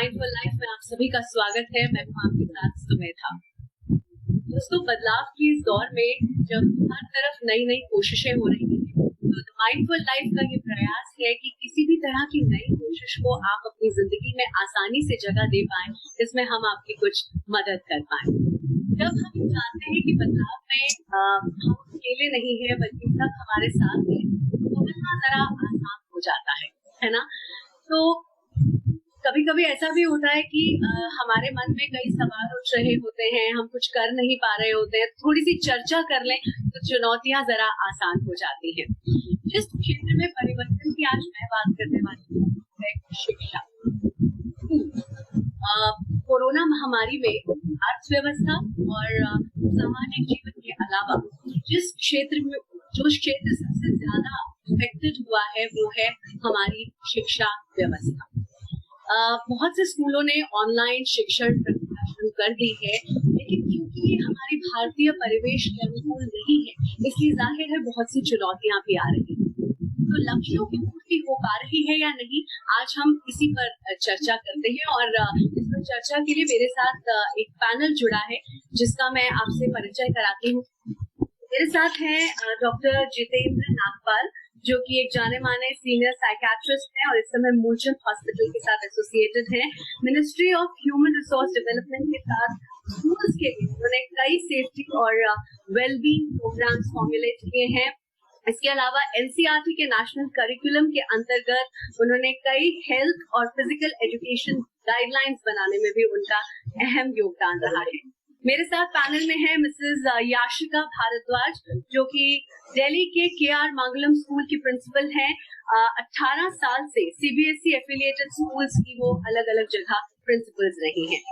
Mindful life में आप सभी का स्वागत है। मैं हूं आपके साथ सुमेधा। दोस्तों, बदलाव के इस दौर में जब हर तरफ नई नई कोशिशें हो रही हैं, तो माइंडफुल लाइफ का ये प्रयास है कि किसी भी तरह की नई कोशिश को आप अपनी जिंदगी में आसानी से जगह दे पाएं, इसमें हम आपकी कुछ मदद कर पाएं। जब हम जानते हैं कि बदलाव में हम अकेले नहीं है बल्कि सब हमारे साथ हैं, तो बदलना जरा आसान हो जाता है ना। तो कभी कभी ऐसा भी होता है कि हमारे मन में कई सवाल उठ रहे होते हैं, हम कुछ कर नहीं पा रहे होते हैं, थोड़ी सी चर्चा कर लें तो चुनौतियां जरा आसान हो जाती हैं। जिस क्षेत्र में परिवर्तन की आज मैं बात करने वाली हूँ है शिक्षा। कोरोना महामारी में अर्थव्यवस्था और सामाजिक जीवन के अलावा जो क्षेत्र सबसे ज्यादा अफेक्टेड हुआ है वो है हमारी शिक्षा व्यवस्था। बहुत से स्कूलों ने ऑनलाइन शिक्षण प्रक्रिया शुरू कर दी है, लेकिन क्योंकि ये हमारे भारतीय परिवेश के अनुकूल नहीं है, इसलिए जाहिर है बहुत सी चुनौतियां भी आ रही हैं। तो लक्ष्यों की पूर्ति हो पा रही है या नहीं, आज हम इसी पर चर्चा करते हैं। और इस पर चर्चा के लिए मेरे साथ एक पैनल जुड़ा है जिसका मैं आपसे परिचय कराती हूँ। मेरे साथ हैं डॉक्टर जितेंद्र नागपाल, जो कि एक जाने माने सीनियर साइकियाट्रिस्ट हैं और इस समय मूलचंद हॉस्पिटल के साथ एसोसिएटेड हैं। Ministry of human resource development के साथ स्कूल्स के लिए उन्होंने कई सेफ्टी और वेलबींग प्रोग्राम्स फॉर्मुलेट किए हैं। इसके अलावा एनसीईआरटी के नेशनल करिकुलम के अंतर्गत उन्होंने कई हेल्थ और फिजिकल एजुकेशन गाइडलाइंस बनाने में भी उनका अहम योगदान रहा है। मेरे साथ पैनल में है मिसेस याशिका भारद्वाज, जो कि दिल्ली के केआर मंगलम स्कूल की प्रिंसिपल हैं। 18 साल से सीबीएसई एफिलिएटेड स्कूल्स की वो अलग अलग जगह प्रिंसिपल्स रही हैं।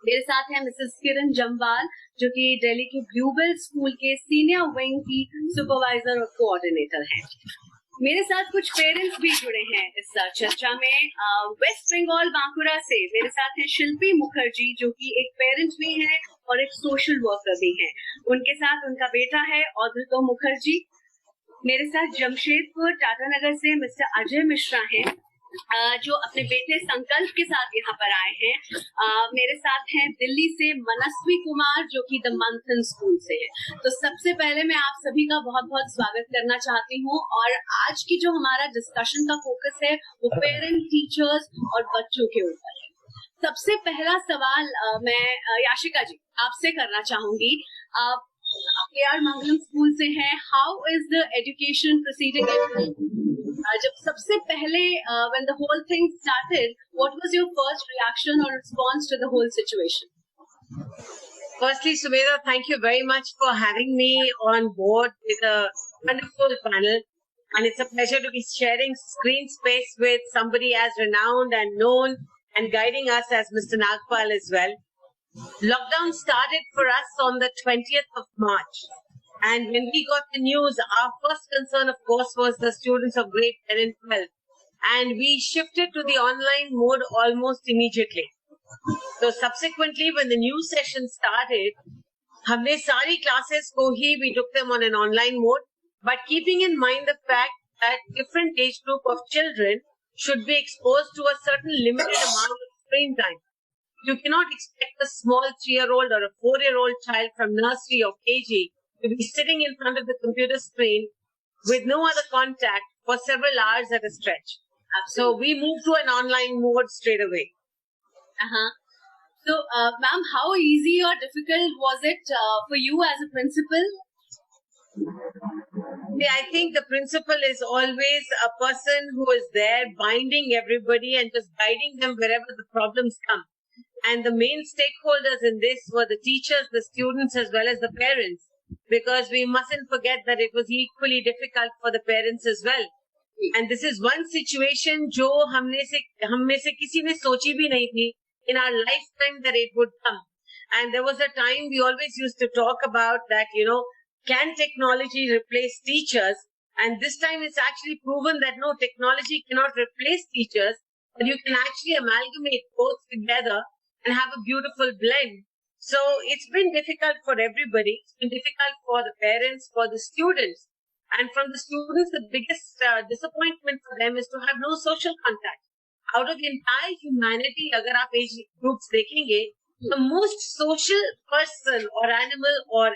मेरे साथ है मिसेस किरण जम्वाल, जो कि दिल्ली के ब्लूबेल स्कूल के सीनियर विंग की सुपरवाइजर और कोऑर्डिनेटर हैं। मेरे साथ कुछ पेरेंट्स भी जुड़े हैं इस चर्चा में। वेस्ट बंगाल बांकुरा से मेरे साथ हैं शिल्पी मुखर्जी, जो कि एक पेरेंट भी हैं और एक सोशल वर्कर भी हैं। उनके साथ उनका बेटा है अद्रितो मुखर्जी। मेरे साथ जमशेदपुर टाटानगर से मिस्टर अजय मिश्रा हैं, जो अपने बेटे संकल्प के साथ यहाँ पर आए हैं। मेरे साथ हैं दिल्ली से मनस्वी कुमार, जो कि द मंथन स्कूल से है। तो सबसे पहले मैं आप सभी का बहुत बहुत स्वागत करना चाहती हूँ। और आज की जो हमारा डिस्कशन का फोकस है वो पेरेंट, टीचर्स और बच्चों के ऊपर है। सबसे पहला सवाल मैं याशिका जी आपसे करना चाहूंगी। आप केआर मंगलम स्कूल से हैं। How is the education proceeding? जब सबसे पहले when the whole thing started, what was your first reaction or response to the whole situation? Firstly, Sumedha, thank you very much for having me on board with a wonderful panel. And it's a pleasure to be sharing screen space with somebody as renowned and known and guiding us as Mr. Nagpal as well. Lockdown started for us on the 20th of March. And when we got the news, our first concern, of course, was the students of grade 10 and 12. And we shifted to the online mode almost immediately. So subsequently, when the new session started, हमने सारी classes को ही we took them on an online mode, but keeping in mind the fact that different age group of children should be exposed to a certain limited amount of screen time. You cannot expect a small 3-year-old or a 4-year-old child from nursery or KG to be sitting in front of the computer screen with no other contact for several hours at a stretch. Absolutely. So we moved to an online mode straight away. So, ma'am, how easy or difficult was it for you as a principal? Yeah, I think the principal is always a person who is there binding everybody and just guiding them wherever the problems come. And the main stakeholders in this were the teachers, the students, as well as the parents. Because we mustn't forget that it was equally difficult for the parents as well. And this is one situation जो हम में से किसी ने सोची भी नहीं थी in our lifetime that it would come. And there was a time we always used to talk about that, can technology replace teachers? And this time it's actually proven that no, technology cannot replace teachers, but you can actually amalgamate both together and have a beautiful blend. So it's been difficult for everybody. It's been difficult for the parents, for the students. And from the students, the biggest disappointment for them is to have no social contact. out of the entire humanity, अगर आप age groups देखेंगे, the most social person or animal or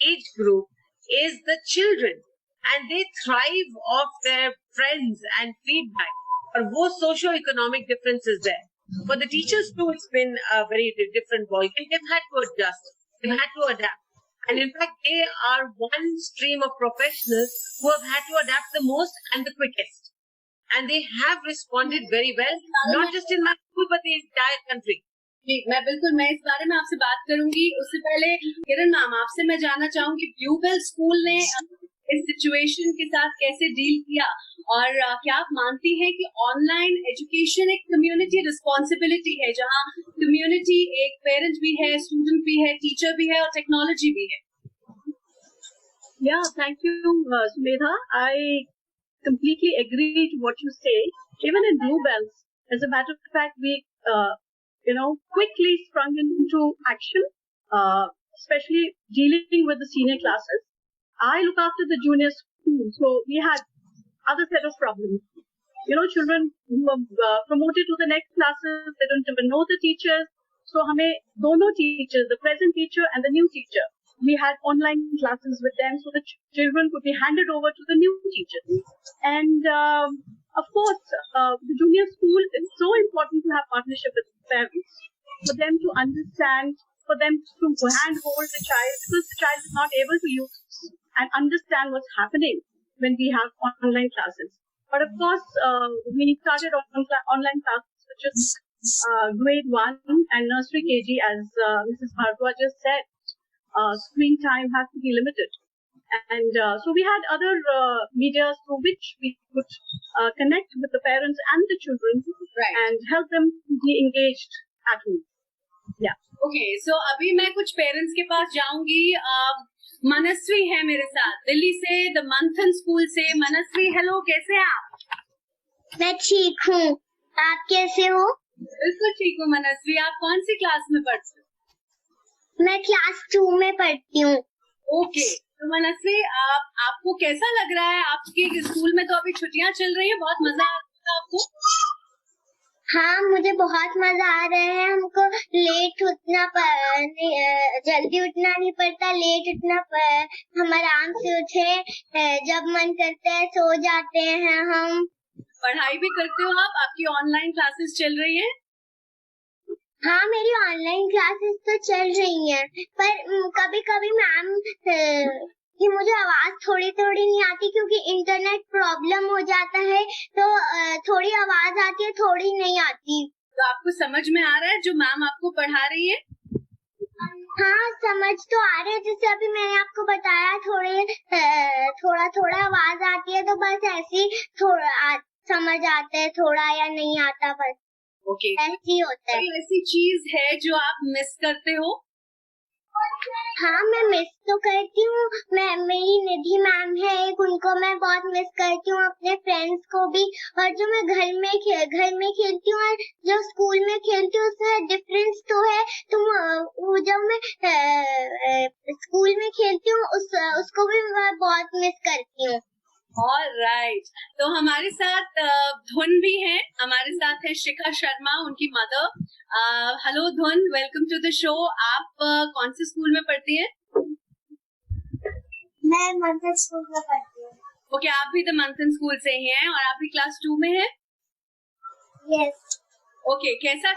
age group is the children, and they thrive off their friends and feedback. और वो socio-economic differences there. For the teachers too, it's been a very different ballgame. They've had to adjust. They've had to adapt. And in fact, they are one stream of professionals who have had to adapt the most and the quickest. And they have responded very well, not just in my school, but the entire country. जी, मैं इस बारे में आपसे बात करूंगी। उससे पहले किरण ma'am, आपसे मैं जानना चाहूंगी ब्लूबेल स्कूल ने इस सिचुएशन के साथ कैसे डील किया, और क्या आप मानती हैं कि ऑनलाइन एजुकेशन एक कम्युनिटी रिस्पॉन्सिबिलिटी है, जहां कम्युनिटी एक पेरेंट भी है, स्टूडेंट भी है, टीचर भी है और टेक्नोलॉजी भी है? Yeah, thank you, Sumedha. I completely agree to what you say. Even in Bluebells, as a matter of fact, we, quickly sprung into action, especially dealing with the senior classes. I look after the junior school, so we had other set of problems. Children who are promoted to the next classes, they don't even know the teachers. So hame dono teachers, the present teacher and the new teacher, we had online classes with them, so the children could be handed over to the new teachers. And of course, the junior school, it's so important to have partnership with parents, for them to understand, for them to handhold the child, because the child is not able to use and understand what's happening when we have online classes. But of course, we started online classes, which is grade 1 and nursery KG, as Mrs. Bhardwaj just said. Screen time has to be limited. And so we had other medias through which we could connect with the parents and the children, right, and help them be engaged at home. Yeah. Okay, so अभी मैं कुछ parents के पास जाऊंगी। मनस्वी है मेरे साथ दिल्ली से, the मंथन स्कूल से। मनस्वी, हेलो, कैसे हैं आप? मैं ठीक हूँ, आप कैसे हो? बिल्कुल ठीक हूँ मनस्वी। आप कौन सी क्लास में पढ़ते हो? मैं क्लास 2 में पढ़ती हूँ। ओके, तो मनस्वी, आपको कैसा लग रहा है? आपके स्कूल में तो अभी छुट्टियां चल रही है, बहुत मजा आ रहा है आपको? हाँ, मुझे बहुत मजा आ रहा है। हमको लेट उठना जल्दी उठना नहीं पड़ता, लेट उठना हम आराम से उठे, जब मन करता है सो जाते हैं हम। पढ़ाई भी करते हो आप? आपकी ऑनलाइन क्लासेस चल रही है? हाँ, मेरी ऑनलाइन क्लासेस तो चल रही हैं, पर कभी कभी मैम कि मुझे आवाज थोड़ी थोड़ी नहीं आती, क्योंकि इंटरनेट प्रॉब्लम हो जाता है, तो थोड़ी आवाज आती है, थोड़ी नहीं आती। तो आपको समझ में आ रहा है जो मैम आपको पढ़ा रही है? हाँ, समझ तो आ रहे हैं। जैसे अभी मैंने आपको बताया, थोड़ा थोड़ा आवाज आती है, तो बस ऐसी थोड़ा समझ आता है, थोड़ा या नहीं आता, बस ओके, ऐसे ही होता है। ऐसी चीज है जो आप मिस करते हो? हाँ, मैं मिस तो करती हूँ। मेरी निधि मैम है एक, उनको मैं बहुत मिस करती हूँ, अपने फ्रेंड्स को भी। और जो मैं घर में खेलती हूँ और जो स्कूल में खेलती हूँ, उसमें डिफरेंस तो है। वो जब मैं स्कूल में खेलती हूँ, उसको भी मैं बहुत मिस करती हूँ। ऑलराइट, तो हमारे साथ धुन भी है, हमारे साथ है शिखा शर्मा, उनकी मदर। हेलो धुन, वेलकम टू द शो। आप कौन से स्कूल में पढ़ती हैं? मैं मंथन स्कूल में पढ़ती हूँ। ओके, आप भी द मंथन स्कूल से ही हैं, और आप भी क्लास 2 में हैं? यस। ओके, कैसा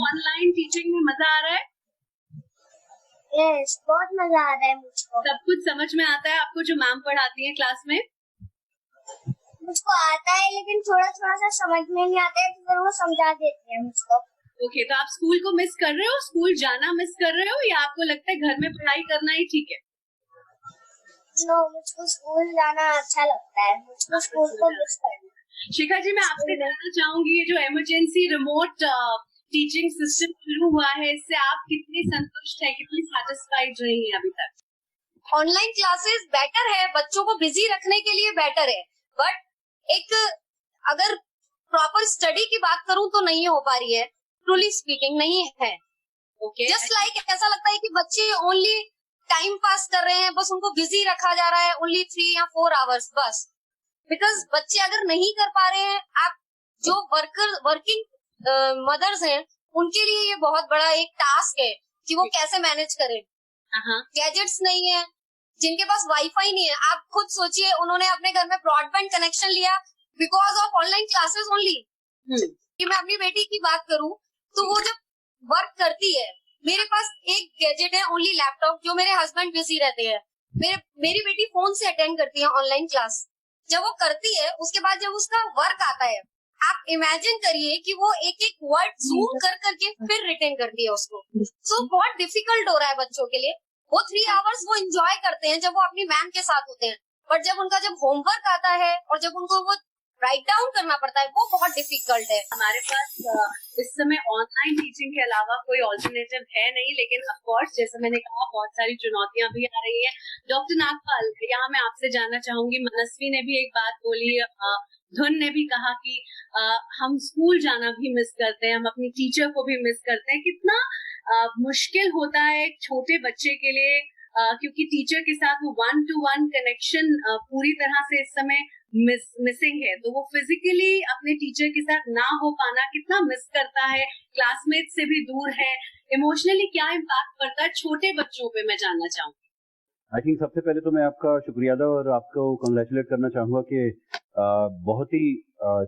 ऑनलाइन टीचिंग में मजा आ रहा है? यस, बहुत मजा आ रहा है मुझको। सब कुछ समझ में आता है आपको जो मैम पढ़ाती है क्लास में? मुझको आता है, लेकिन थोड़ा थोड़ा सा समझ में नहीं आता है, तो फिर वो समझा देती है मुझको। ओके, तो आप स्कूल को मिस कर रहे हो? स्कूल जाना मिस कर रहे हो, या आपको लगता है घर में पढ़ाई करना ही ठीक है? नो, मुझको स्कूल जाना अच्छा लगता है, मुझको स्कूल को मिस करना। शिखा जी, मैं आपसे जानना चाहूंगी, ये जो इमरजेंसी रिमोट टीचिंग सिस्टम शुरू हुआ है, इससे आप कितनी संतुष्ट है, कितनी सेटिस्फाइड रही हैं अभी तक? ऑनलाइन क्लासेस बेटर है, बच्चों को बिजी रखने के लिए बेटर है, बट एक अगर प्रॉपर स्टडी की बात करूं तो नहीं हो पा रही है, ट्रूली स्पीकिंग नहीं है। जस्ट लाइक ऐसा लगता है कि बच्चे ओनली टाइम पास कर रहे हैं, बस उनको बिजी रखा जा रहा है, ओनली 3 या 4 आवर्स बस। बिकॉज बच्चे अगर नहीं कर पा रहे हैं, आप जो वर्किंग मदर्स हैं उनके लिए ये बहुत बड़ा एक टास्क है कि वो कैसे मैनेज करें। गैजेट्स नहीं है, जिनके पास वाईफाई नहीं है, आप खुद सोचिए, उन्होंने अपने घर में ब्रॉडबैंड कनेक्शन लिया because of online classes only. कि मैं अपनी बेटी की बात करूं तो वो जब वर्क करती है, मेरे पास एक गैजेट है ओनली लैपटॉप, जो मेरे हस्बैंड बिजी रहते हैं। मेरी बेटी फोन से अटेंड करती है ऑनलाइन क्लास। जब वो करती है उसके बाद जब उसका वर्क आता है, आप इमेजिन करिए कि वो एक एक वर्ड जूम कर करके फिर रिटेन करती है उसको। सो बहुत डिफिकल्ट हो रहा है बच्चों के लिए। वो 3 आवर्स वो एंजॉय करते हैं जब वो अपनी मैम के साथ होते हैं, बट जब उनका होमवर्क आता है और जब उनको वो राइट डाउन करना पड़ता है, वो बहुत डिफिकल्ट है। हमारे पास इस समय ऑनलाइन टीचिंग के अलावा कोई ऑल्टरनेटिव है नहीं, लेकिन ऑफ कोर्स जैसे मैंने कहा बहुत सारी चुनौतियां भी आ रही है। डॉक्टर नागपाल, यहाँ मैं आपसे जानना चाहूंगी, मनस्वी ने भी एक बात बोली, धुन ने भी कहा कि हम स्कूल जाना भी मिस करते हैं, हम अपनी टीचर को भी मिस करते हैं। कितना मुश्किल होता है एक छोटे बच्चे के लिए, क्योंकि टीचर के साथ वो 1-to-1 कनेक्शन पूरी तरह से इस समय मिसिंग है, तो वो फिजिकली अपने टीचर के साथ ना हो पाना कितना मिस करता है, क्लासमेट से भी दूर है, इमोशनली क्या इम्पैक्ट पड़ता है छोटे बच्चों पे, मैं जानना चाहूंगी। आई थिंक सबसे पहले तो मैं आपका शुक्रिया अदा और आपको कंग्रेचुलेट करना चाहूंगा कि बहुत ही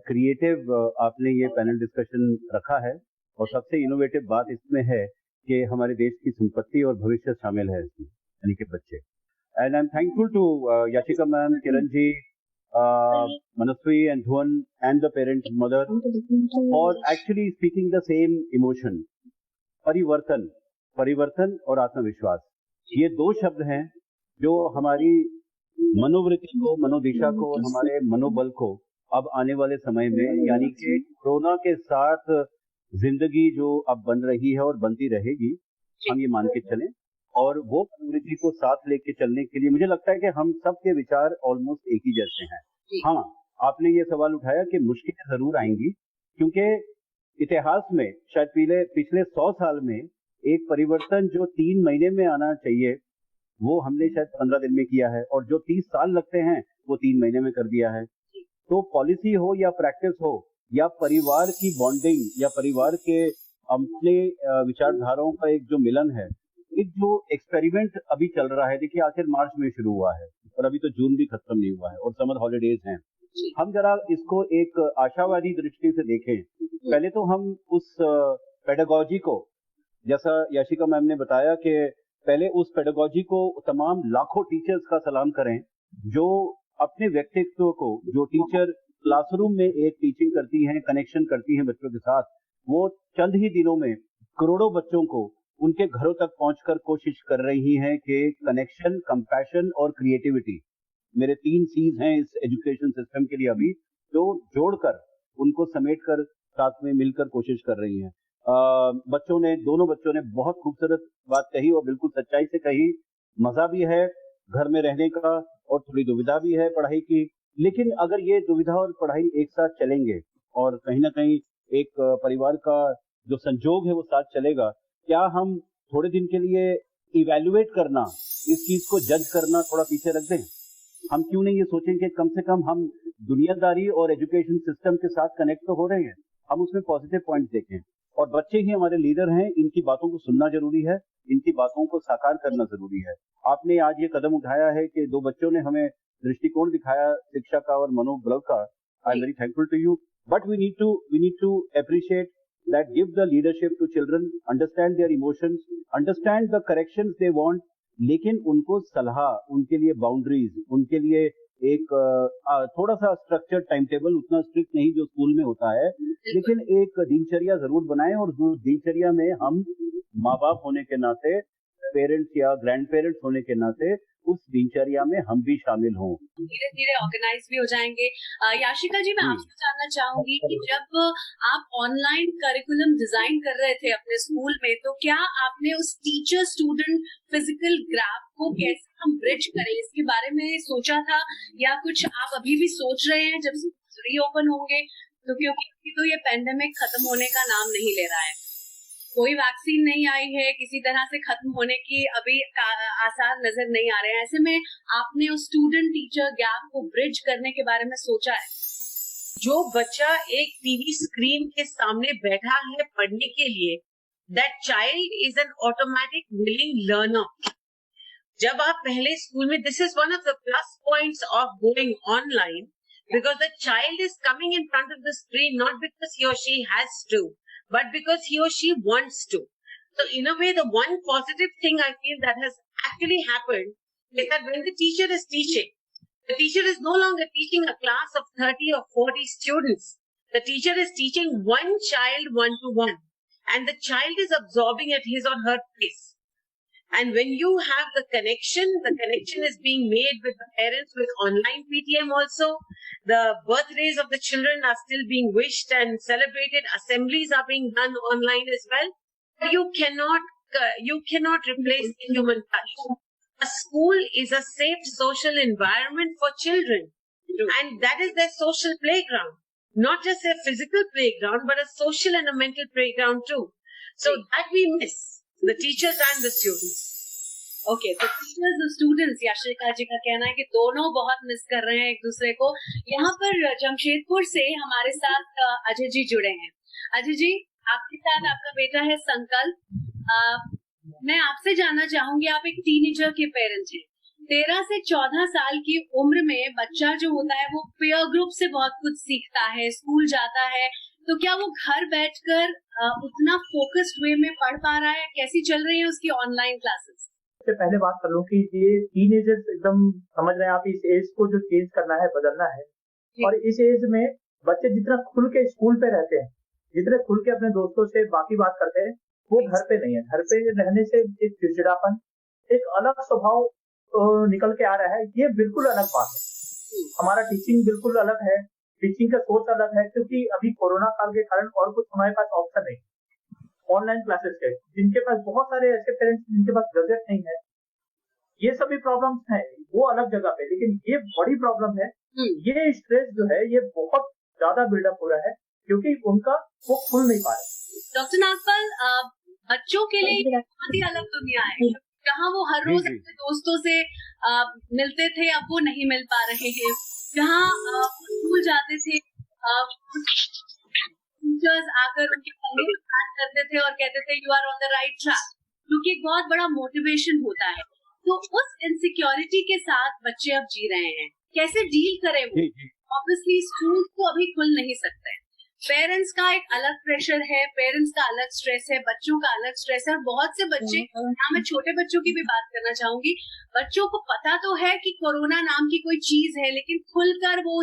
क्रिएटिव आपने ये पैनल डिस्कशन रखा है, और सबसे इनोवेटिव बात इसमें है कि हमारे देश की संपत्ति और भविष्य शामिल है इसमें, यानी कि बच्चे। And I am thankful to Yashika ma'am, Kiran ji, Manasvi and Dhuan and the parent mother for actually speaking the same emotion. परिवर्तन और आत्मविश्वास, ये 2 शब्द हैं जो हमारी मनोवृत्ति को, मनोदिशा को और हमारे मनोबल को अब आने वाले समय में, यानी कि कोरोना के साथ जिंदगी जो अब बन रही है और बनती रहेगी, हम ये मान के चलें, और वो मनोवृत्ति को साथ लेके चलने के लिए मुझे लगता है कि हम सबके विचार ऑलमोस्ट एक ही जैसे हैं। हाँ, आपने ये सवाल उठाया कि मुश्किलें जरूर आएंगी, क्योंकि इतिहास में शायद पिछले 100 साल में एक परिवर्तन जो 3 महीने में आना चाहिए वो हमने शायद 15 दिन में किया है, और जो 30 साल लगते हैं वो 3 महीने में कर दिया है। तो पॉलिसी हो या प्रैक्टिस हो या परिवार की बॉन्डिंग या परिवार के अपने विचारधाराओं का एक जो मिलन है, एक जो एक्सपेरिमेंट अभी चल रहा है, देखिए आखिर मार्च में शुरू हुआ है और अभी तो जून भी खत्म नहीं हुआ है और समर हॉलीडेज हैं। हम जरा इसको एक आशावादी दृष्टि से देखें। पहले तो हम उस पेडागोजी को, जैसा याशिका मैम ने बताया कि पहले उस पेडागोजी को तमाम लाखों टीचर्स का सलाम करें जो अपने व्यक्तित्व को, जो टीचर क्लासरूम में एक टीचिंग करती हैं, कनेक्शन करती हैं बच्चों के साथ, वो चंद ही दिनों में करोड़ों बच्चों को उनके घरों तक पहुंचकर कोशिश कर रही हैं कि कनेक्शन, कंपैशन और क्रिएटिविटी, मेरे 3 C's हैं इस एजुकेशन सिस्टम के लिए अभी, जो जोड़कर उनको समेटकर साथ में मिलकर कोशिश कर रही हैं। दोनों बच्चों ने बहुत खूबसूरत बात कही और बिल्कुल सच्चाई से कही। मजा भी है घर में रहने का और थोड़ी दुविधा भी है पढ़ाई की, लेकिन अगर ये दुविधा और पढ़ाई एक साथ चलेंगे और कहीं ना कहीं एक परिवार का जो संजोग है वो साथ चलेगा, क्या हम थोड़े दिन के लिए इवैल्यूएट करना, इस चीज को जज करना थोड़ा पीछे रख दें? हम क्यों नहीं ये सोचें कि कम से कम हम दुनियादारी और एजुकेशन सिस्टम के साथ कनेक्ट तो हो रहे हैं, हम उसमें पॉजिटिव पॉइंट्स देखें। और बच्चे ही हमारे लीडर हैं, इनकी बातों को सुनना जरूरी है, इनकी बातों को साकार करना जरूरी है। आपने आज ये कदम उठाया है कि 2 बच्चों ने हमें दृष्टिकोण दिखाया शिक्षा का और मनोबल का। I am very thankful to you, but we need to appreciate that give the leadership to children, understand their emotions, understand the corrections they want, लेकिन उनको सलाह, उनके लिए बाउंड्रीज, उनके लिए एक थोड़ा सा स्ट्रक्चर्ड टाइम टेबल, उतना स्ट्रिक्ट नहीं जो स्कूल में होता है, लेकिन एक दिनचर्या जरूर बनाएं, और उस दिनचर्या में हम माँ बाप होने के नाते, पेरेंट्स या ग्रैंड पेरेंट्स होने के नाते उस दिनचर्या में हम भी शामिल हों। धीरे धीरे ऑर्गेनाइज भी हो जाएंगे। याशिका जी, मैं आपसे जानना चाहूंगी कि जब आप ऑनलाइन करिकुलम डिजाइन कर रहे थे अपने स्कूल में, तो क्या आपने उस टीचर स्टूडेंट फिजिकल गैप को कैसे हम ब्रिज करें, इसके बारे में सोचा था, या कुछ आप अभी भी सोच रहे हैं जब रीओपन होंगे? तो क्योंकि तो ये पेंडेमिक खत्म होने का नाम नहीं ले रहा है, कोई वैक्सीन नहीं आई है, किसी तरह से खत्म होने की अभी आसार नजर नहीं आ रहे हैं। ऐसे में आपने उस स्टूडेंट टीचर गैप को ब्रिज करने के बारे में सोचा है? जो बच्चा एक टीवी स्क्रीन के सामने बैठा है पढ़ने के लिए, that child is an automatic willing learner. जब आप पहले स्कूल में, this is one of the plus points of going online, because the child is coming in front of the screen not because he or she has to, but because he or she wants to. So in a way, the one positive thing I feel that has actually happened is that when the teacher is teaching, the teacher is no longer teaching a class of 30 or 40 students. The teacher is teaching one child one-to-one, and the child is absorbing at his or her pace. And when you have the connection is being made with the parents with online PTM also. The birthdays of the children are still being wished and celebrated. Assemblies are being done online as well. But you cannot replace the human touch. A school is a safe social environment for children. And that is their social playground. Not just a physical playground, but a social and a mental playground too. So that we miss, the teachers and the students. Okay, तो teachers और students, Yashika जी का कहना है कि दोनों बहुत miss कर रहे हैं एक दूसरे को। यहाँ पर जमशेदपुर से हमारे साथ अजय जी जुड़े हैं। अजय जी, आपके साथ आपका बेटा है संकल्प। मैं आपसे जानना चाहूंगी, आप एक टीनेजर के पेरेंट्स हैं। 13 से 14 साल की उम्र में बच्चा जो होता है वो पीयर ग्रुप से बहुत कुछ सीखता है, स्कूल जाता है, तो क्या वो घर बैठकर उतना फोकस्ड वे में पढ़ पा रहा है? कैसी चल रही है उसकी ऑनलाइन क्लासेस? सबसे पहले बात कर लूं कि ये टीनेजर्स एकदम समझ रहे हैं आप, इस एज को जो चेंज करना है, बदलना है। और इस एज में बच्चे जितना खुल के स्कूल पे रहते हैं, जितने खुल के अपने दोस्तों से बाकी बात करते हैं, वो घर पे नहीं है। घर पे रहने से एक चिड़चिड़ापन, एक अलग स्वभाव निकल के आ रहा है। ये बिल्कुल अलग बात है। हमारा टीचिंग बिल्कुल अलग है, टीचिंग का सोच अलग है, क्योंकि अभी कोरोना काल के कारण और कुछ हमारे पास ऑप्शन नहीं। ऑनलाइन क्लासेस के, जिनके पास बहुत सारे ऐसे पेरेंट्स जिनके पास बजट नहीं है, ये सभी प्रॉब्लम्स हैं, वो अलग जगह पे। लेकिन ये बड़ी प्रॉब्लम है, ये स्ट्रेस जो है ये बहुत ज्यादा बिल्डअप हो रहा है, क्योंकि उनका वो खुल नहीं पा रहा। डॉक्टर नागपाल, बच्चों के लिए बहुत ही अलग दुनिया है, जहाँ वो हर रोज अपने दोस्तों से मिलते थे, अब वो नहीं मिल पा रहे हैं। जहाँ स्कूल जाते थे, टीचर्स आकर उनके कंधे पे बात करते थे और कहते थे you are on the right track, जो कि एक बहुत बड़ा मोटिवेशन होता है। तो उस इनसिक्योरिटी के साथ बच्चे अब जी रहे हैं, कैसे डील करें वो? ऑब्वियसली स्कूल तो अभी खुल नहीं सकते, पेरेंट्स का एक अलग प्रेशर है, पेरेंट्स का अलग स्ट्रेस है, बच्चों का अलग स्ट्रेस है। और बहुत से बच्चे, यहाँ मैं छोटे बच्चों की भी बात करना चाहूंगी, बच्चों को पता तो है कि कोरोना नाम की कोई चीज है, लेकिन खुलकर वो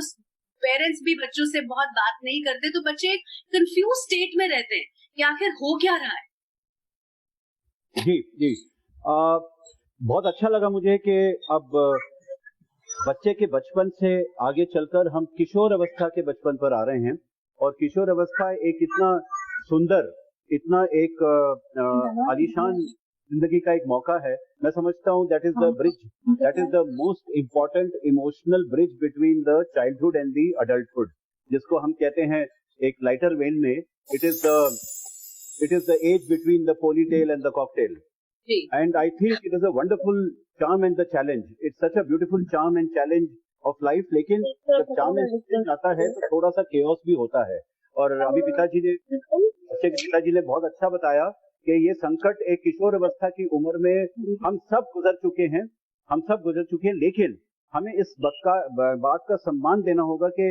पेरेंट्स भी बच्चों से बहुत बात नहीं करते, तो बच्चे एक कंफ्यूज स्टेट में रहते हैं कि आखिर हो क्या रहा है। जी, बहुत अच्छा लगा मुझे कि अब बच्चे के बचपन से आगे चलकर हम किशोर अवस्था के बचपन पर आ रहे हैं। और किशोर अवस्था एक इतना सुंदर, इतना एक आलीशान जिंदगी का एक मौका है। मैं समझता हूँ that is the bridge, that is the most important emotional bridge between the childhood and the adulthood, जिसको हम कहते हैं एक लाइटर वेन में, it is the age between the ponytail and the cocktail. And I think it is a wonderful charm and the challenge. It's such a beautiful charm and challenge of life. लेकिन जब charm and challenge आता है तो थोड़ा सा chaos भी होता है। और अभी पिताजी ने बहुत अच्छा बताया कि ये संकट एक किशोर अवस्था की उम्र में हम सब गुजर चुके हैं, लेकिन हमें इस बात का सम्मान देना होगा कि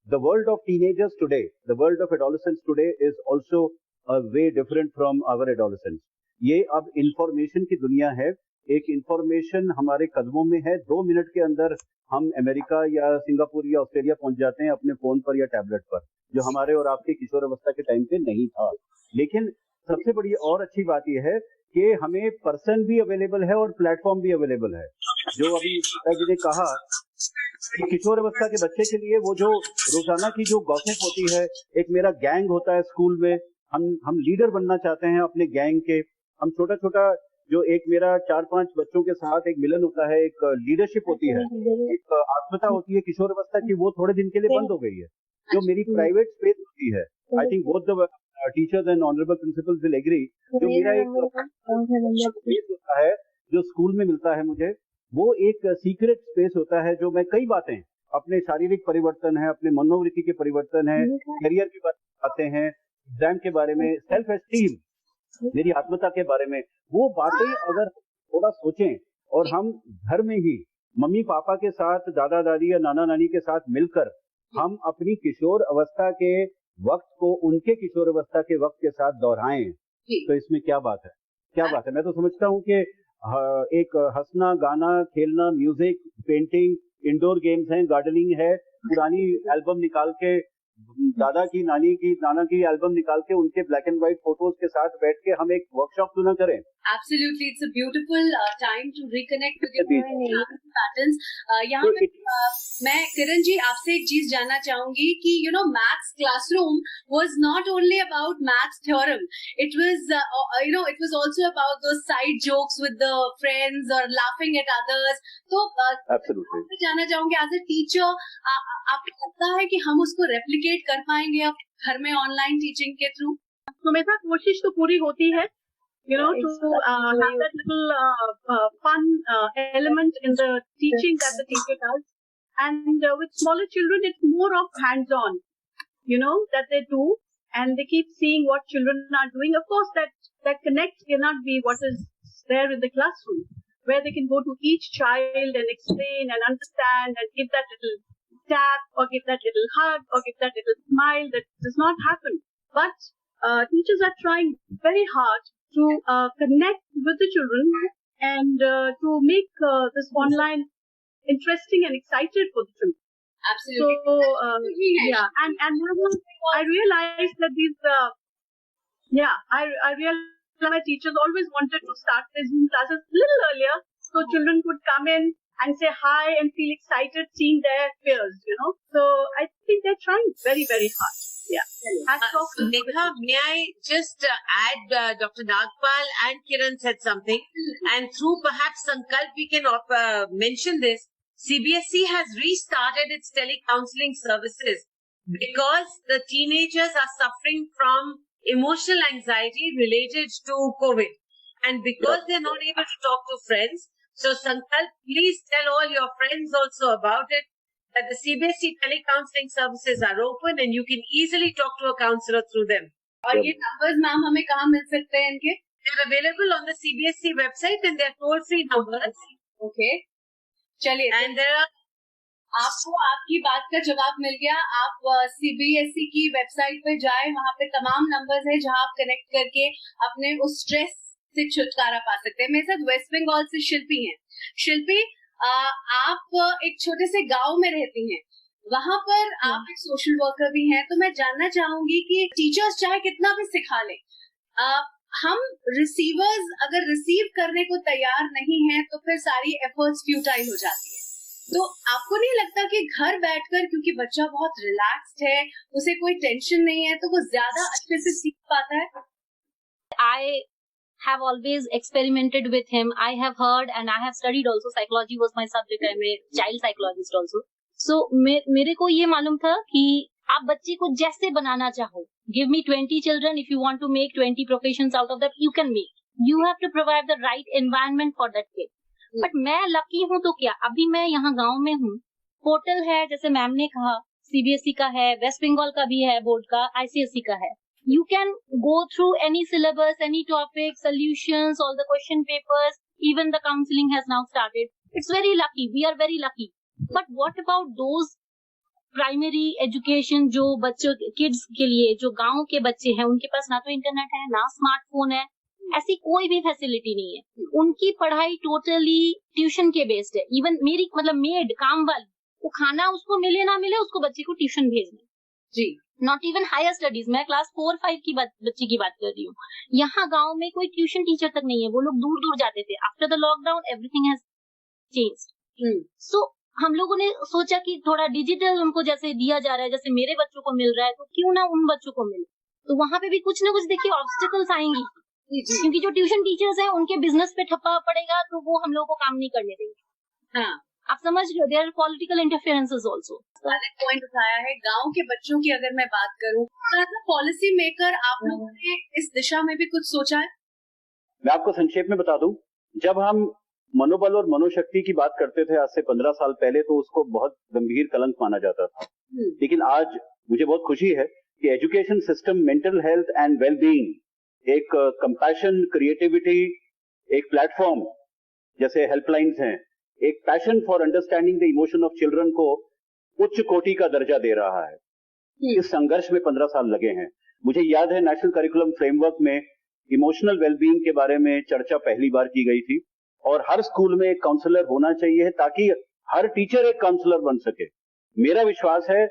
the world of teenagers today, the world of adolescents today is also a way different from our adolescence. ये अब इंफॉर्मेशन की दुनिया है, एक इंफॉर्मेशन हमारे कदमों में है। 2 मिनट के अंदर हम अमेरिका या सिंगापुर या ऑस्ट्रेलिया पहुंच जाते हैं अपने फोन पर या टैबलेट पर, जो हमारे और आपके किशोर अवस्था के टाइम पे नहीं था। लेकिन सबसे बड़ी और अच्छी बात यह है कि हमें पर्सन भी अवेलेबल है और प्लेटफॉर्म भी अवेलेबल है। जो अभी पिताजी ने कहा कि किशोर अवस्था के बच्चे के लिए वो जो रोजाना की जो गॉसिप होती है, एक मेरा गैंग होता है स्कूल में, हम लीडर बनना चाहते हैं अपने गैंग के। हम छोटा जो एक मेरा 4-5 बच्चों के साथ एक मिलन होता है, एक लीडरशिप होती है, एक आत्मता होती है किशोर अवस्था की, वो थोड़े दिन के लिए बंद हो गई है। जो मेरी प्राइवेट स्पेस होती है, I think both the teachers and honourable principals will agree, जो मेरा एक स्पेस होता है जो स्कूल में मिलता है मुझे, वो एक सीक्रेट स्पेस होता है, जो मैं कई बातें अपने शारीरिक परिवर्तन है, अपने मनोवृत्ति के परिवर्तन है, करियर की बात आते हैं, एग्जाम के बारे में, सेल्फ एस्टीम, मेरी आत्मता के बारे में, वो बातें अगर थोड़ा सोचें और हम घर में ही मम्मी पापा के साथ, दादा दादी या नाना नानी के साथ मिलकर हम अपनी किशोर अवस्था के वक्त को उनके किशोर अवस्था के वक्त के साथ दोहराएं, तो इसमें क्या बात है, क्या बात है। मैं तो समझता हूँ कि एक हंसना, गाना, खेलना, म्यूजिक, पेंटिंग, इंडोर गेम्स हैं, गार्डनिंग है, पुरानी एल्बम निकाल के, दादा की, नानी की, नाना की एल्बम निकाल के उनके ब्लैक एंड व्हाइट फोटोज के साथ बैठ के हम एक वर्कशॉप क्यों ना करें। Absolutely, it's a beautiful time to reconnect with your patterns. यहाँ पे मैं किरण जी आपसे एक चीज जानना चाहूंगी कि maths classroom was not only about maths theorem. It was it was also about those side jokes with the friends or laughing at others. तो Absolutely. आपसे जानना चाहूंगी एज ए टीचर, आपको लगता है कि हम उसको रेप्लिकेट कर पाएंगे अब घर में ऑनलाइन टीचिंग के थ्रू? सुमेधा, कोशिश तो पूरी होती है, to have that little fun element in the teaching that the teacher does. And with smaller children, it's more of hands-on, that they do, and they keep seeing what children are doing. Of course, that connect cannot be what is there in the classroom, where they can go to each child and explain and understand and give that little tap or give that little hug or give that little smile. That does not happen. But teachers are trying very hard to connect with the children and to make this online interesting and excited for the children. Absolutely. So, and I realized that I realized my teachers always wanted to start their Zoom classes a little earlier so children could come in and say hi and feel excited seeing their peers, So I think they're trying very, very hard. Yeah. Megha, may I just add, Dr. Nagpal and Kiran said something, and through perhaps Sankalp we can mention this. CBSE has restarted its telecounseling services because the teenagers are suffering from emotional anxiety related to COVID, and because they're not able to talk to friends. So Sankalp, please tell all your friends also about it, that the CBSE telecounseling services are open and you can easily talk to a counselor through them. और ये numbers ma'am हमें कहाँ मिल सकते हैं इनके? They're available on the CBSE website and they're toll-free numbers. Okay. चलिए. And there are. आपको आपकी बात का जवाब मिल गया. आप CBSE की वेबसाइट पे जाएं, वहाँ पे तमाम नंबर्स है जहाँ आप कनेक्ट करके अपने उस स्ट्रेस से छुटकारा पा सकते हैं. मेरे साथ वेस्ट बंगाल से शिल्पी हैं. शिल्पी, आप एक छोटे से गांव में रहती हैं, वहां पर आप एक सोशल वर्कर भी हैं, तो मैं जानना चाहूंगी कि टीचर्स चाहे कितना भी सिखा लें, हम रिसीवर्स अगर रिसीव करने को तैयार नहीं हैं तो फिर सारी एफर्ट्स फ्यूटाइल हो जाती है. तो आपको नहीं लगता कि घर बैठकर, क्योंकि बच्चा बहुत रिलैक्स्ड है, उसे कोई टेंशन नहीं है, तो वो ज्यादा अच्छे से सीख पाता है? I have always experimented with him. I have heard and I have studied also. Psychology was my subject. I'm a child psychologist also. So मेरे को ये मालूम था कि आप बच्चे को जैसे बनाना चाहो, give me 20 children, if you want to make 20 professions out of that, you can make. You have to provide the right environment for that kid. But मैं लकी हूँ तो क्या, अभी मैं यहाँ गांव में हूँ, पोर्टल है जैसे मैम ने कहा, CBSE का है, वेस्ट बंगाल का भी है, बोर्ड का, ICSE का है. You can go through any syllabus, any topic, solutions, all the question papers, even the counseling has now started. It's very lucky. We are very lucky. But what about those primary education जो बच्चों, kids के लिए, जो गांव के बच्चे हैं, उनके पास ना तो इंटरनेट है, ना स्मार्टफोन है, ऐसी कोई भी फैसिलिटी नहीं है. उनकी पढ़ाई टोटली ट्यूशन के बेस्ड है. इवन मेरी मेड, काम वाली, वो खाना उसको मिले ना मिले, उसको बच्चे को ट्यूशन भेजना जी. Not even higher studies. मैं क्लास 4-5 की बच्ची की बात कर रही हूँ. यहाँ गांव में कोई ट्यूशन टीचर तक नहीं है, वो लोग दूर दूर जाते थे. After the lockdown everything has changed. So हम लोगों ने सोचा कि थोड़ा डिजिटल उनको जैसे दिया जा रहा है, जैसे मेरे बच्चों को मिल रहा है, तो क्यों ना उन बच्चों को मिले. तो वहां पे भी कुछ ना कुछ देखिए ऑब्स्टिकल्स आएंगी, क्योंकि जो ट्यूशन टीचर्स हैं उनके बिजनेस पे ठप्पा पड़ेगा, तो वो हम लोगों को काम नहीं करने देंगे. हाँ, आप समझ रहे हो, there are political interferences also. Point उठाया है. गांव के बच्चों की अगर मैं बात करूं, पॉलिसी मेकर आप लोगों ने इस दिशा में भी कुछ सोचा है? मैं आपको संक्षेप में बता दूं, जब हम मनोबल और मनोशक्ति की बात करते थे आज से 15 साल पहले, तो उसको बहुत गंभीर कलंक माना जाता था। लेकिन आज मुझे बहुत खुशी है कि education system mental health and wellbeing, एक कंपैशन, क्रिएटिविटी, एक प्लेटफॉर्म जैसे हेल्पलाइंस हैं, एक passion for understanding the emotion of children को उच्च कोटि का दर्जा दे रहा है। इस संघर्ष में 15 साल लगे हैं। मुझे याद है नेशनल करिकुलम फ्रेमवर्क में इमोशनल वेलबीइंग के बारे में चर्चा पहली बार की गई थी, और हर स्कूल में एक काउंसलर होना चाहिए ताकि हर टीचर एक काउंसलर बन सके। मेरा विश्वास है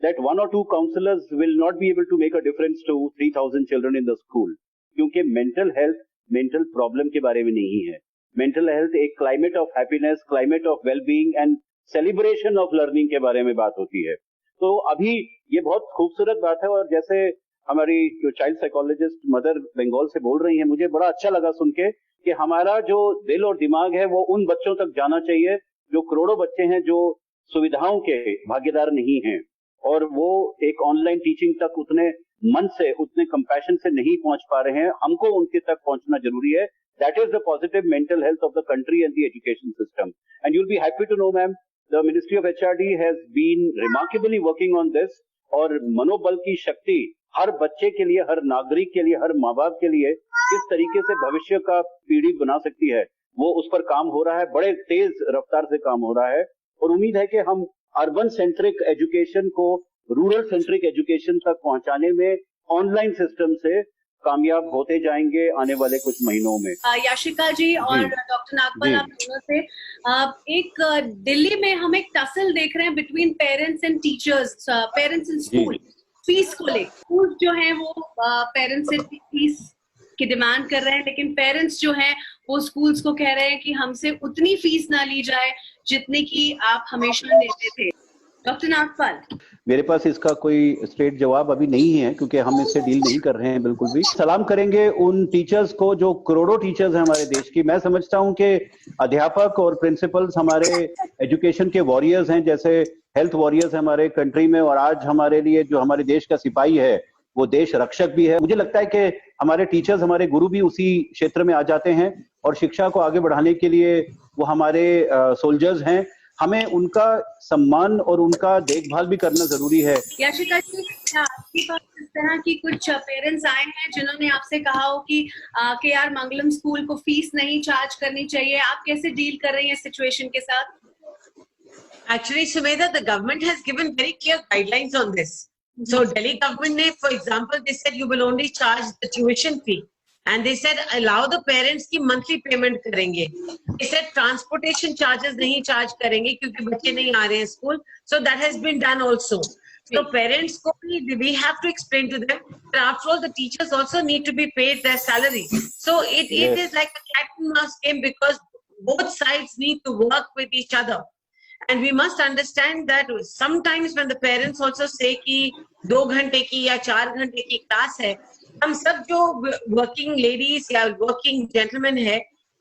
that 1 or 2 counselors will not be able to make a difference to 3,000 children in the school, क्योंकि मेंटल हेल्थ मेंटल प्रॉब्लम के बारे में नहीं है। मेंटल हेल्थ एक climate of happiness, climate of wellbeing and celebration of learning के बारे में बात होती है। तो अभी ये बहुत खूबसूरत बात है, और जैसे हमारी जो चाइल्ड साइकोलॉजिस्ट मदर बंगाल से बोल रही है, मुझे बड़ा अच्छा लगा सुन के कि हमारा जो दिल और दिमाग है वो उन बच्चों तक जाना चाहिए जो करोड़ों बच्चे हैं जो सुविधाओं के भागीदार नहीं हैं, और वो एक ऑनलाइन टीचिंग तक उतने मन से, उतने कंपैशन से नहीं पहुंच पा रहे हैं। हमको उनके तक पहुंचना जरूरी है। That is the positive mental health of the country and the education system. And you will be happy to know ma'am, the ministry of HRD has been remarkably working on this, और मनोबल की शक्ति हर बच्चे के लिए, हर नागरिक के लिए, हर माँ बाप के लिए किस तरीके से भविष्य का पीढ़ी बना सकती है, वो उस पर काम हो रहा है। बड़े तेज रफ्तार से काम हो रहा है, और उम्मीद है कि हम अर्बन सेंट्रिक एजुकेशन को रूरल सेंट्रिक एजुकेशन तक पहुंचाने में ऑनलाइन सिस्टम से कामयाब होते जाएंगे आने वाले कुछ महीनों में। याशिका जी और डॉक्टर नागपाल, आप दोनों से एक दिल्ली में हम एक टसल देख रहे हैं between parents and teachers, parents and school, fees को लेकर। स्कूल जो है वो पेरेंट्स से फीस की डिमांड कर रहे हैं, लेकिन पेरेंट्स जो हैं वो स्कूल्स को कह रहे हैं कि हमसे उतनी फीस ना ली जाए जितनी की आप हमेशा लेते थे। डॉक्टर नागपाल, मेरे पास इसका कोई स्ट्रेट जवाब अभी नहीं है, क्योंकि हम इससे डील नहीं कर रहे हैं बिल्कुल भी। सलाम करेंगे उन टीचर्स को जो करोड़ों टीचर्स हैं हमारे देश की। मैं समझता हूं कि अध्यापक और प्रिंसिपल्स हमारे एजुकेशन के वॉरियर्स हैं, जैसे हेल्थ वॉरियर्स हमारे कंट्री में, और आज हमारे लिए जो हमारे देश का सिपाही है वो देश रक्षक भी है। मुझे लगता है कि हमारे टीचर्स, हमारे गुरु भी उसी क्षेत्र में आ जाते हैं, और शिक्षा को आगे बढ़ाने के लिए वो हमारे सोल्जर्स हैं। हमें उनका सम्मान और उनका देखभाल भी करना जरूरी है। याशिका जी, क्या आपके पास इस तरह की कुछ पेरेंट्स आए हैं जिन्होंने आपसे कहा हो कि KR मंगलम स्कूल को फीस नहीं चार्ज करनी चाहिए? आप कैसे डील कर रही हैं सिचुएशन के साथ? Actually, Sumedha, the government has given very clear guidelines on this. So Delhi government, for example, they said you will only charge the tuition fee. And they said allow the parents की monthly payment करेंगे. They said transportation charges नहीं charge करेंगे क्योंकि बच्चे नहीं आ रहे हैं school. So that has been done also. So parents को भी, we have to explain to them that after all the teachers also need to be paid their salary. So it is like a cat and mouse game, because both sides need to work with each other. And we must understand that sometimes when the parents also say कि 2 घंटे की या 4 घंटे की class है, हम सब जो वर्किंग लेडीज या वर्किंग जेंटलमैन है,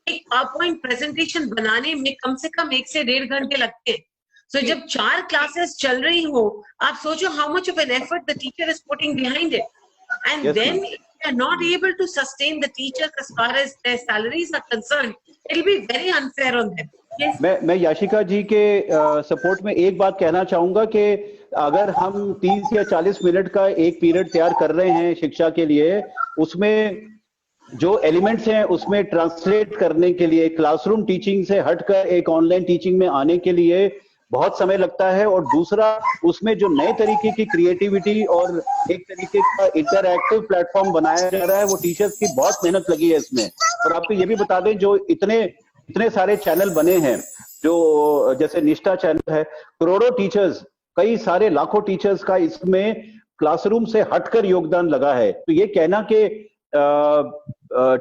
एक पावरपॉइंट प्रेजेंटेशन बनाने में कम से कम 1 से 1.5 घंटे लगते हैं। So जब 4 क्लासेस चल रही हो, आप सोचो how much of an effort the teacher is putting behind it. And then if they are not able to sustain the teachers as far as their salaries are concerned, it will be very unfair on them. मैं याशिका जी के support में एक बात कहना चाहूंगा कि अगर हम 30 या 40 मिनट का एक पीरियड तैयार कर रहे हैं शिक्षा के लिए, उसमें जो एलिमेंट्स हैं उसमें ट्रांसलेट करने के लिए, क्लासरूम टीचिंग से हटकर एक ऑनलाइन टीचिंग में आने के लिए बहुत समय लगता है। और दूसरा, उसमें जो नए तरीके की क्रिएटिविटी और एक तरीके का इंटरएक्टिव प्लेटफॉर्म बनाया जा रहा है, वो टीचर्स की बहुत मेहनत लगी है इसमें। और आपको ये भी बता दें, जो इतने सारे चैनल बने हैं, जो जैसे निष्ठा चैनल है, करोड़ों टीचर्स, कई सारे लाखों टीचर्स का इसमें क्लासरूम से हटकर योगदान लगा है। तो ये कहना कि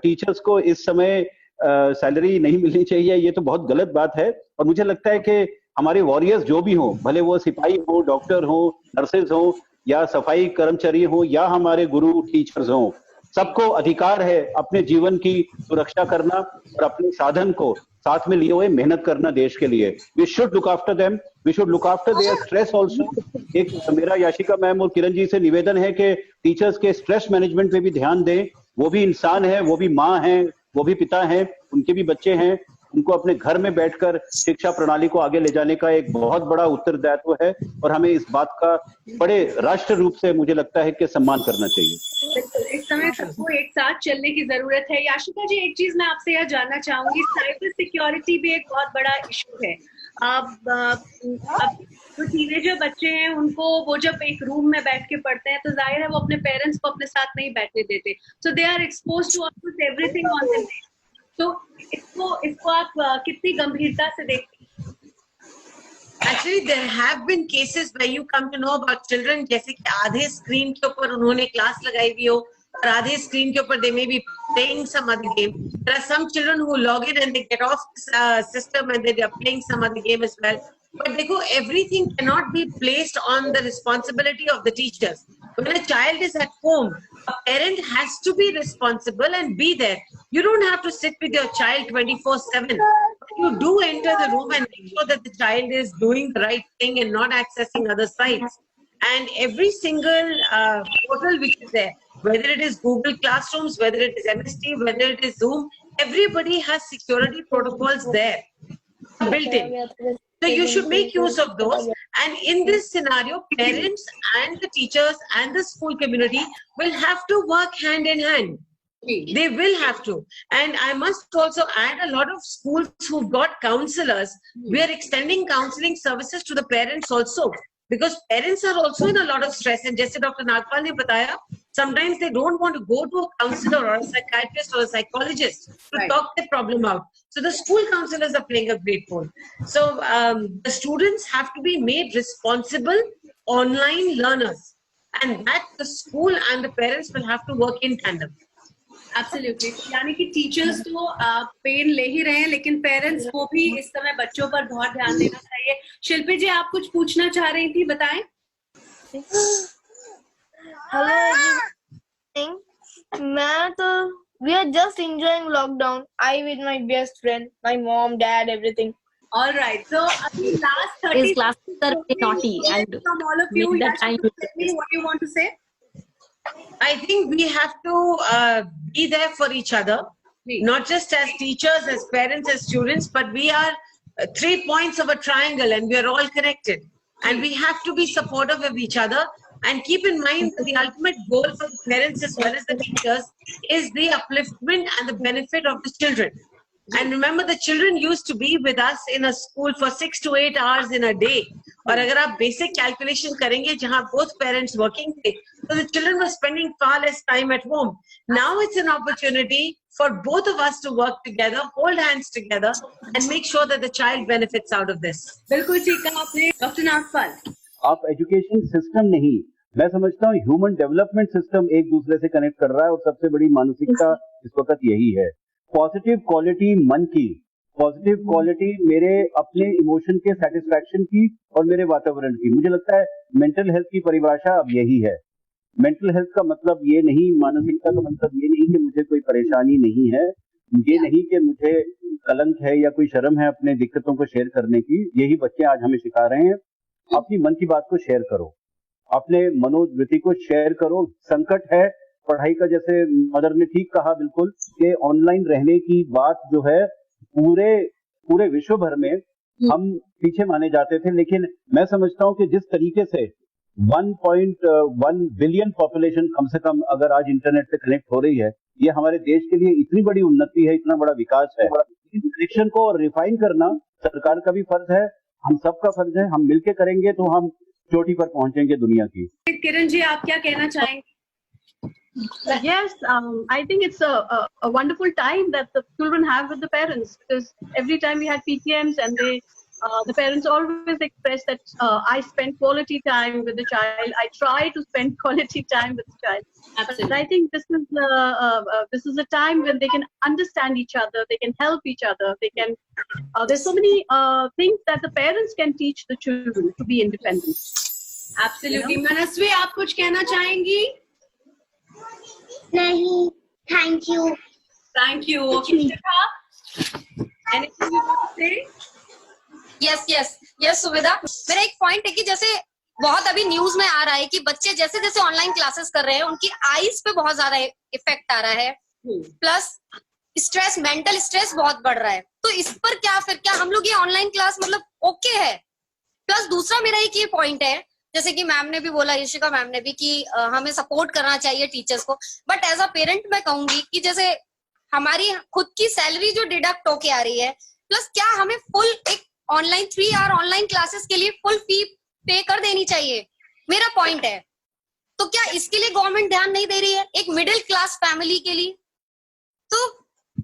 टीचर्स को इस समय सैलरी नहीं मिलनी चाहिए, ये तो बहुत गलत बात है। और मुझे लगता है कि हमारे वॉरियर्स जो भी हों, भले वो सिपाही हो, डॉक्टर हो, नर्सेज हो, या सफाई कर्मचारी हो, या हमारे गुरु टीचर्स हों, सबको अधिकार है अपने जीवन की सुरक्षा करना और अपने साधन को साथ में लिए हुए मेहनत करना देश के लिए। We should look after them, we should look after their stress also. एक मेरा याशिका मैम और किरण जी से निवेदन है कि टीचर्स के स्ट्रेस मैनेजमेंट पे भी ध्यान दें। वो भी इंसान है, वो भी माँ हैं, वो भी पिता हैं, उनके भी बच्चे हैं। उनको अपने घर में बैठकर शिक्षा प्रणाली को आगे ले जाने का एक बहुत बड़ा उत्तरदायित्व है और हमें इस बात का बड़े राष्ट्र रूप से मुझे लगता है कि सम्मान करना चाहिए। बिल्कुल, इस समय सबको एक साथ चलने की जरूरत है। याशिका जी, एक चीज मैं आपसे यह जानना चाहूंगी, साइबर सिक्योरिटी भी एक बहुत बड़ा इशू है। अब जो टीनेजर बच्चे हैं उनको वो जब एक रूम में बैठ के पढ़ते हैं तो जाहिर है वो अपने पेरेंट्स को अपने साथ नहीं बैठने देते, so they are expose to almost everything on the net. तो इसको आप कितनी गंभीरता से देखते हैं? Actually, there have been cases where you come to know about children, जैसे कि आधे स्क्रीन के ऊपर उन्होंने क्लास लगाई हुई हो और आधे स्क्रीन के ऊपर they may be playing some other game. There are some children who log in and they get off system and they are playing some other game as well. But देखो, everything cannot be placed on the responsibility of the teachers. When a child is at home, a parent has to be responsible and be there. You don't have to sit with your child 24/7. You do enter the room and make sure that the child is doing the right thing and not accessing other sites. And every single portal which is there, whether it is Google Classrooms, whether it is MST, whether it is Zoom, everybody has security protocols there built in. So you should make use of those. And in this scenario, parents and the teachers and the school community will have to work hand in hand. They will have to. And I must also add, a lot of schools who've got counselors, we are extending counseling services to the parents also. Because parents are also in a lot of stress. And just as Dr. Nagpal ne bataya, sometimes they don't want to go to a counselor or a psychiatrist or a psychologist to talk their problem out. So the school counselors are playing a great role. So the students have to be made responsible online learners. And that the school and the parents will have to work in tandem. Absolutely, यानी कि teachers तो pen ले ही रहे हैं, लेकिन parents को भी इस समय बच्चों पर बहुत ध्यान देना चाहिए। शिल्पी जी, आप कुछ पूछना चाह रही थी, बताएं। हेलो एवरीवन, मैं तो we are just enjoying lockdown, I with my best friend, my mom, dad, everything. All right, so the last 30 classes are very naughty and from all of you, what you want to say? I think we have to be there for each other, not just as teachers, as parents, as students, but we are 3 points of a triangle and we are all connected. And we have to be supportive of each other and keep in mind that the ultimate goal for the parents as well as the teachers is the upliftment and the benefit of the children. And remember, the children used to be with us in a school for 6 to 8 hours in a day. और अगर आप basic calculation करेंगे जहाँ both parents working थे, so the children were spending far less time at home. Now it's an opportunity for both of us to work together, hold hands together, and make sure that the child benefits out of this. बिल्कुल ठीक कहा आपने, doctor Nagpal. आप education system नहीं, मैं समझता हूँ human development system एक दूसरे से कनेक्ट कर रहा है और सबसे बड़ी मानसिकता इस वक्त यही है। पॉजिटिव क्वालिटी मन की, पॉजिटिव क्वालिटी मेरे अपने इमोशन के सेटिस्फैक्शन की और मेरे वातावरण की। मुझे लगता है मेंटल हेल्थ की परिभाषा अब यही है। मेंटल हेल्थ का मतलब ये नहीं, मानसिकता का मतलब ये नहीं कि मुझे कोई परेशानी नहीं है, ये नहीं कि मुझे कलंक है या कोई शर्म है अपने दिक्कतों को शेयर करने की। यही बच्चे आज हमें सिखा रहे हैं। अपनी मन की बात को शेयर करो, अपने मनोवृत्ति को शेयर करो। संकट है पढ़ाई का, जैसे मदर ने ठीक कहा बिल्कुल, कि ऑनलाइन रहने की बात जो है पूरे विश्व भर में हम पीछे माने जाते थे, लेकिन मैं समझता हूं कि जिस तरीके से 1.1 बिलियन पॉपुलेशन कम से कम अगर आज इंटरनेट पे कनेक्ट हो रही है, ये हमारे देश के लिए इतनी बड़ी उन्नति है, इतना बड़ा विकास है। इस कनेक्शन को रिफाइन करना सरकार का भी फर्ज है, हम सबका फर्ज है। हम मिलके करेंगे तो हम चोटी पर पहुंचेंगे दुनिया की। किरण जी, आप क्या कहना चाहेंगे? Yes, I think it's a wonderful time that the children have with the parents, because every time we had PTMs and the parents always express that I spend quality time with the child. I try to spend quality time with the child. Absolutely. But I think this is a time when they can understand each other, they can help each other, they can. There's so many things that the parents can teach the children to be independent. Absolutely. मनस्वी, आप कुछ कहना चाहेंगी? नहीं, thank you. Thank you. Okay, Shikha, anything you want to say? Yes सुविधा, मेरा एक point है कि जैसे बहुत अभी न्यूज में आ रहा है कि बच्चे जैसे जैसे ऑनलाइन क्लासेस कर रहे हैं उनकी आईज पे बहुत ज्यादा इफेक्ट आ रहा है, प्लस स्ट्रेस, मेंटल स्ट्रेस बहुत बढ़ रहा है। तो इस पर क्या हम लोग ये ऑनलाइन क्लास मतलब ओके है? प्लस दूसरा मेरा एक ये पॉइंट है, जैसे कि मैम ने भी बोला, यशिका मैम ने भी, कि हमें सपोर्ट करना चाहिए टीचर्स को, बट एज अ पेरेंट मैं कहूंगी कि जैसे हमारी खुद की सैलरी जो डिडक्ट होके आ रही है, प्लस क्या हमें फुल एक ऑनलाइन 3 आवर ऑनलाइन क्लासेस के लिए फुल फी पे कर देनी चाहिए, मेरा पॉइंट है। तो क्या इसके लिए गवर्नमेंट ध्यान नहीं दे रही है एक मिडिल क्लास फैमिली के लिए? तो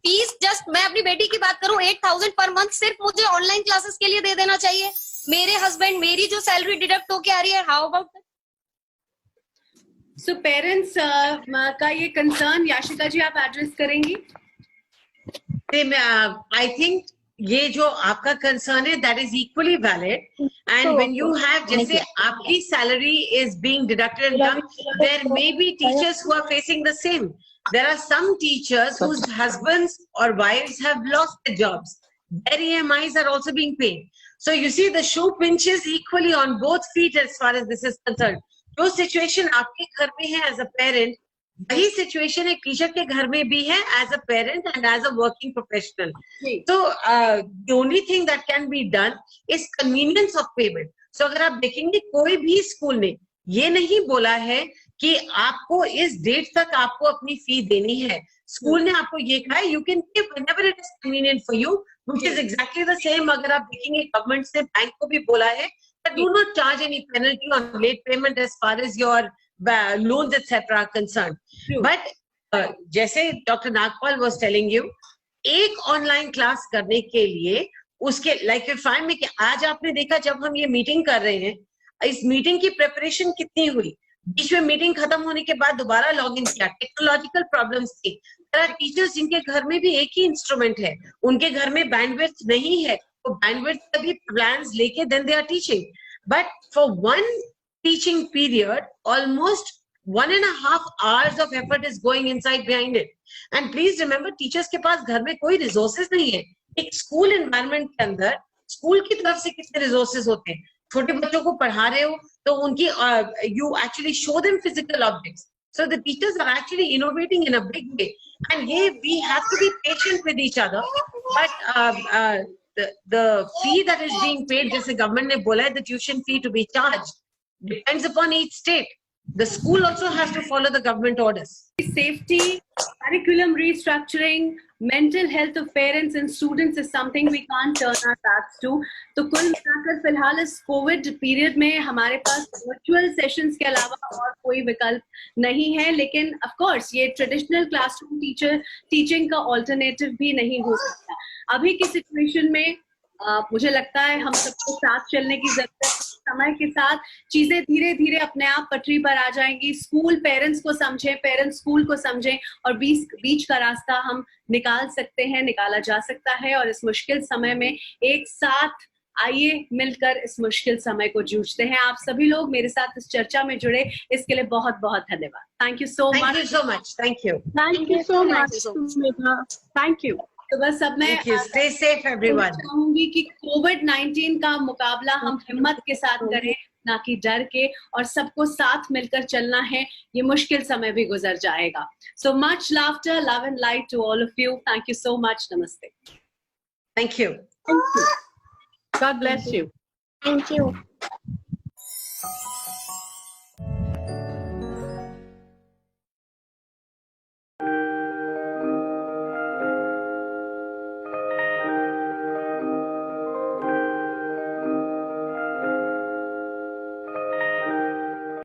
फीस जस्ट मैं अपनी बेटी की बात करूं 8,000 पर मंथ सिर्फ मुझे ऑनलाइन क्लासेस के लिए दे देना चाहिए। मेरे हस्बैंड, मेरी जो सैलरी डिडक्ट होके आ रही है, how about that? So parents का ये कंसर्न याशिका जी आप एड्रेस करेंगी? I think ये जो आपका कंसर्न है that is equally valid, and when you have, जैसे आपकी salary is being deducted, there may be teachers who are facing the same. There are some teachers whose husbands or wives have lost their jobs. Their EMIs are also being paid. So you see the shoe pinches equally on both feet as far as this is concerned. जो situation आपके घर में है as a parent, वही situation एक teacher के घर में भी है as a parent and as a working professional. तो the only thing that can be done is convenience of payment. So अगर आप देखेंगे कोई भी स्कूल ने ये नहीं बोला है कि आपको इस डेट तक आपको अपनी फी देनी है। स्कूल ने आपको ये कहा है you can pay whenever it is convenient for you, which is exactly the same. अगर आप देखेंगे गवर्नमेंट ने बैंक को भी बोला है do not charge any penalty on late payment as far as your loans etc are concerned. But जैसे doctor Nagpal was telling you, एक ऑनलाइन क्लास करने के लिए उसके लाइक फाइम में कि आज आपने देखा जब हम ये मीटिंग कर रहे हैं, इस मीटिंग की प्रिपरेशन कितनी हुई, बीच में मीटिंग खत्म होने के बाद दोबारा लॉग इन किया, टेक्नोलॉजिकल प्रॉब्लम्स थी। टीचर्स जिनके घर में भी एक ही इंस्ट्रूमेंट है, उनके घर में बैंडविड्थ नहीं है, तो बैंडविड्थ का भी प्लान्स लेके then they are teaching. But for one teaching period, almost 1.5 hours of effort is going inside behind it. And please remember, teachers के पास घर में कोई resources नहीं है। एक स्कूल एनवायरनमेंट के अंदर स्कूल की तरफ से कितने रिसोर्सेज होते हैं। छोटे बच्चों को पढ़ा रहे हो तो उनकी you actually show them physical objects. So the teachers are actually innovating in a big way. And here we have to be patient with each other. But the fee that is being paid, जैसे government ने बोला है, the tuition fee to be charged, depends upon each state. The school also has to follow the government orders. Safety, curriculum restructuring, mental health of parents and students is something we can't turn our backs to. तो कुल मिलाकर फिलहाल इस Covid period में हमारे पास virtual sessions के अलावा और कोई विकल्प नहीं है, लेकिन ऑफ कोर्स ये ट्रेडिशनल क्लासरूम टीचिंग का ऑल्टरनेटिव भी नहीं हो सकता। अभी की सिचुएशन में मुझे लगता है हम सबको साथ चलने की जरूरत है। समय के साथ चीजें धीरे धीरे अपने आप पटरी पर आ जाएंगी। स्कूल पेरेंट्स को समझें, पेरेंट्स स्कूल को समझें, और बीच का रास्ता हम निकाल सकते हैं, निकाला जा सकता है। और इस मुश्किल समय में एक साथ आइए मिलकर इस मुश्किल समय को जूझते हैं। आप सभी लोग मेरे साथ इस चर्चा में जुड़े, इसके लिए बहुत बहुत धन्यवाद। Thank you so much. Thank you so much. Thank you. तो बस अब मैं स्टे सेफ एवरीवन चाहूंगी कि कोविड-19 का मुकाबला हम हिम्मत के साथ करें, ना कि डर के, और सबको साथ मिलकर चलना है। ये मुश्किल समय भी गुजर जाएगा। So much laughter, love and light to all of you. Thank you so much. नमस्ते। Thank you. God bless you. Thank you.